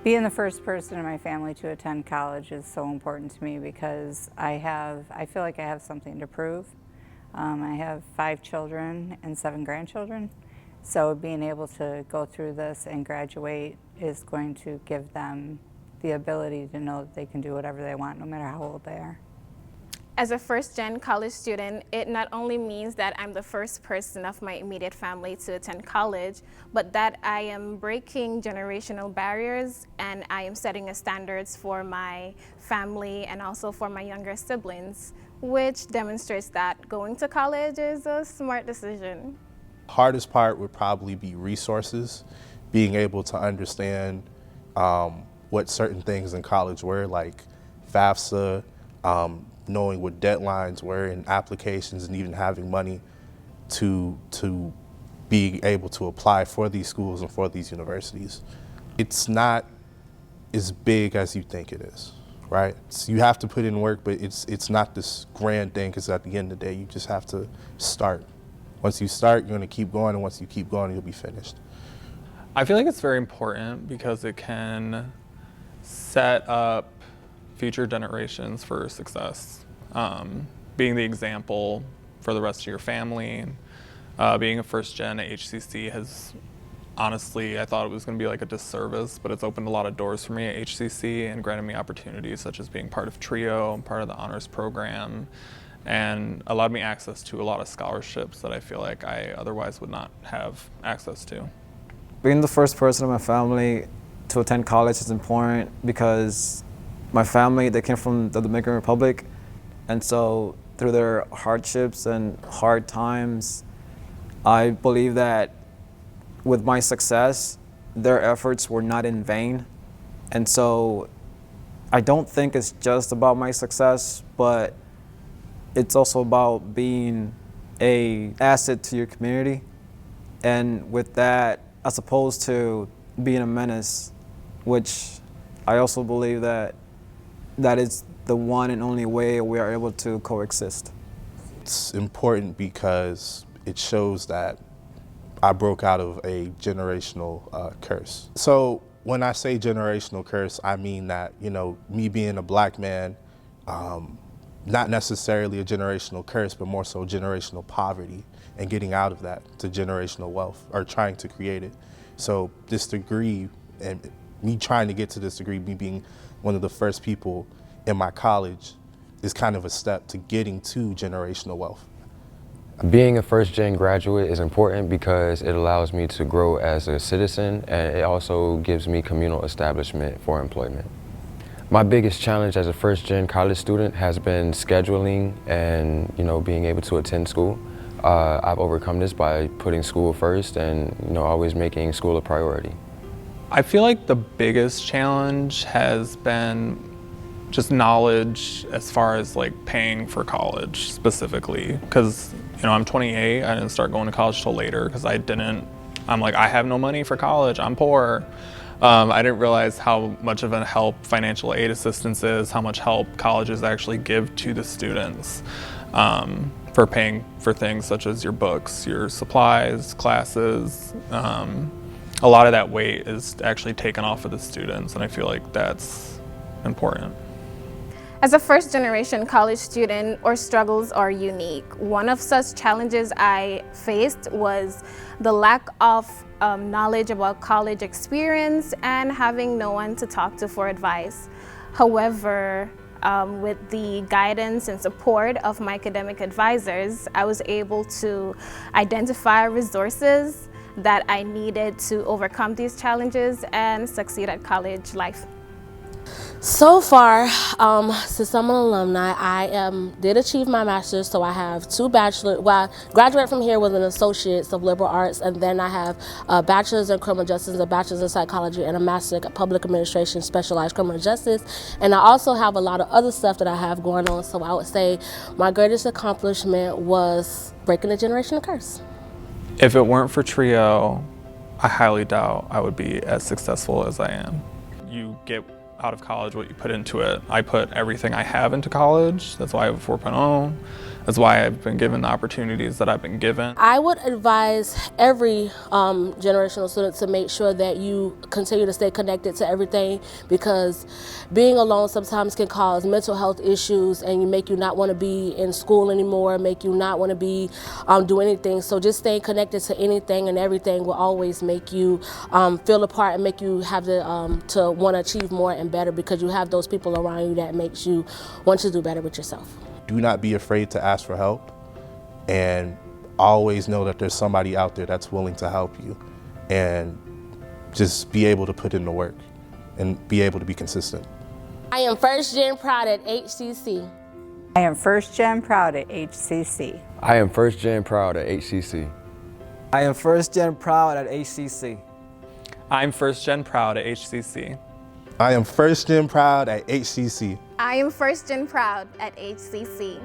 Being the first person in my family to attend college is so important to me because I feel like I have something to prove. I have 5 children and 7 grandchildren, so being able to go through this and graduate is going to give them the ability to know that they can do whatever they want no matter how old they are. As a first-gen college student, it not only means that I'm the first person of my immediate family to attend college, but that I am breaking generational barriers and I am setting a standards for my family and also for my younger siblings, which demonstrates that going to college is a smart decision. Hardest part would probably be resources, being able to understand what certain things in college were, like FAFSA, knowing what deadlines were in applications, and even having money to be able to apply for these schools and for these universities. It's not as big as you think it is, right? So you have to put in work, but it's not this grand thing, because at the end of the day, you just have to start. Once you start, you're going to keep going, and once you keep going, you'll be finished. I feel like it's very important because it can set up future generations for success. Being the example for the rest of your family, being a first gen at HCC has, honestly, I thought it was going to be like a disservice, but it's opened a lot of doors for me at HCC and granted me opportunities such as being part of TRIO and part of the honors program, and allowed me access to a lot of scholarships that I feel like I otherwise would not have access to. Being the first person in my family to attend college is important because my family, they came from the Dominican Republic, and so through their hardships and hard times, I believe that with my success, their efforts were not in vain. And so I don't think it's just about my success, but it's also about being an asset to your community. And with that, as opposed to being a menace, which I also believe that is the one and only way we are able to coexist. It's important because it shows that I broke out of a generational curse. So when I say generational curse, I mean that, me being a black man, not necessarily a generational curse, but more so generational poverty, and getting out of that to generational wealth, or trying to create it. So this degree, and me trying to get to this degree, me being one of the first people in my college, is kind of a step to getting to generational wealth. Being a first-gen graduate is important because it allows me to grow as a citizen, and it also gives me communal establishment for employment. My biggest challenge as a first-gen college student has been scheduling and being able to attend school. I've overcome this by putting school first and always making school a priority. I feel like the biggest challenge has been just knowledge as far as like paying for college specifically, because I'm 28. I didn't start going to college till later because I'm like, I have no money for college, I'm poor. I didn't realize how much of a help financial aid assistance is, how much help colleges actually give to the students for paying for things such as your books, your supplies, classes. A lot of that weight is actually taken off of the students, and I feel like that's important. As a first-generation college student, our struggles are unique. One of such challenges I faced was the lack of knowledge about college experience and having no one to talk to for advice. However, with the guidance and support of my academic advisors, I was able to identify resources that I needed to overcome these challenges and succeed at college life. So far, since I'm an alumni, I did achieve my master's, so I have 2 bachelor's. Well, I graduated from here with an associate's of liberal arts, and then I have a bachelor's in criminal justice, a bachelor's in psychology, and a master's in public administration, specialized criminal justice. And I also have a lot of other stuff that I have going on, so I would say my greatest accomplishment was breaking the generational curse. If it weren't for TRIO, I highly doubt I would be as successful as I am. You get out of college what you put into it. I put everything I have into college. That's why I have a 4.0. that's why I've been given the opportunities that I've been given. I would advise every generational student to make sure that you continue to stay connected to everything, because being alone sometimes can cause mental health issues and make you not want to be in school anymore, make you not want to be do anything. So just staying connected to anything and everything will always make you feel apart and make you have to want to achieve more and better, because you have those people around you that makes you want to do better with yourself. Do not be afraid to ask for help, and always know that there's somebody out there that's willing to help you, and just be able to put in the work and be able to be consistent. I am first gen proud at HCC. I am first gen proud at HCC. I am first gen proud at HCC. I am first gen proud at HCC. I'm first gen proud at HCC. I am first gen proud at HCC. I am first gen proud at HCC.